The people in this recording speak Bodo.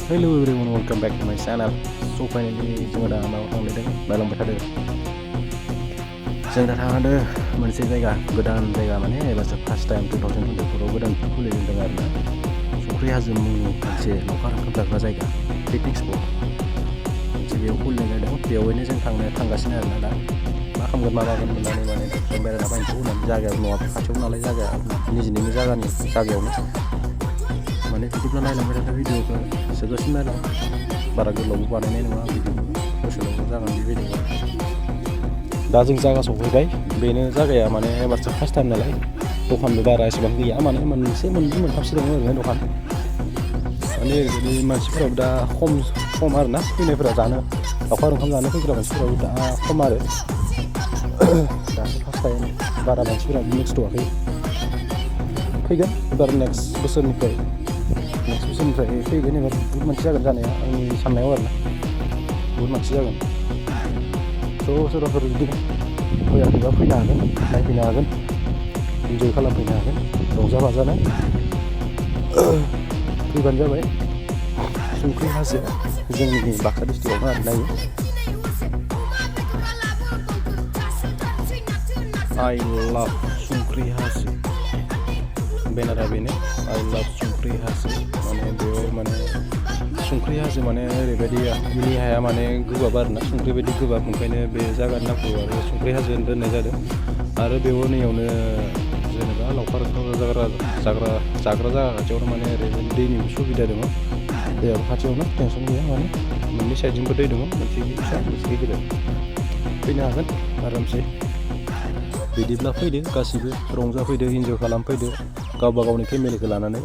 Hello everyone, welcome back to my channel. So finally जोङो दा मायाव थांदों नायलांबाय थादों। जों दा थांदों मोनसे जायगा गोदान जायगा माने एबारसो फार्स्ट टाइम 2024 आव गोदान खुलिदों आरोना। संख्रि हाजो मुंनि मोनसे लावखार ओंखाम जाग्रा जायगा पिकनिक स्पट मोनसे बेयाव खुलिनाय जादों। बेयावनो जों थांगासिनो आरोना दा मा खालामगोन मा मागोन होननानै माने जों बेरायना फैनोसै होननानै जायगायाव न'आ खाथियाव नालाय जायगाया निजिनिनो जायगायावनो माने बिदिब्ला नायलांबाय थादों भिडिअखौ जोबजासिम नायलां बारा गोलावबो बानायनाय नङा भिडिअ दसेल' जागोन बे भिडिअआ। दा जों जायगा सफैबाय बेनो जायगाया माने एबारसो फार्स्ट टाइम नालाय दखानबो बारा एसेबां गैया माने मोनसे मोननै मोनथामसो दङ ओरैनो दखान माने ओरैबायदि मानसिफोराबो दा खम आरोना फैनायफोरा जानो लावखार ओंखाम जानो फैग्रा मानसिफोराबो दा खम आरो दासो फार्स्ट टाइम बारा मानसिफोरा मिक्सथ'वाखै फैगोन एबार नेक्स्ट बोसोरनिफ्राय फैगोन एबार बुहुद मानसि जागोन जानाया आंनि साननायाव आरोना बुहुद मानसि जागोन थ' सोरबाफोर बिदिनो फैयाखैबा फैनो हागोन नायफैनो हागोन इन्जय खालामफैनो हागोन रंजा बाजानो फैबानो जाबाय। संख्रि हाजो जोंनि बाक्सा डिस्ट्रिक्टआवनो आरो नायो I love संख्रि हाजो बेनारा बेनो I love संख्रि हाजो माने बेयाव माने संख्रि हाजो माने ओरैबायदि बिनि हाया माने गोबाब आरोना संख्रि बायदि गोबाब ओंखायनो बे जायगानि नामखौ आरो संख्रि हाजो दोननाय जादों। आरो बेयाव नैयावनो जेनेबा लावखार ओंखाम जाग्रा जायगा खाथियावनो माने ओरैबायदि दैनिबो सुबिदा दङ दैयाबो खाथियावनो टेनसन गैया माने मोननै साइडजोंबो दै दङ मोनसे फिसा मोनसे गिदिर फैनो हागोन आरामसे। बिदिब्ला फैदो गासिबो रंजाफैदो इन्जय खालामफैदो गावबा गावनि फेमिलिखौ लानानै।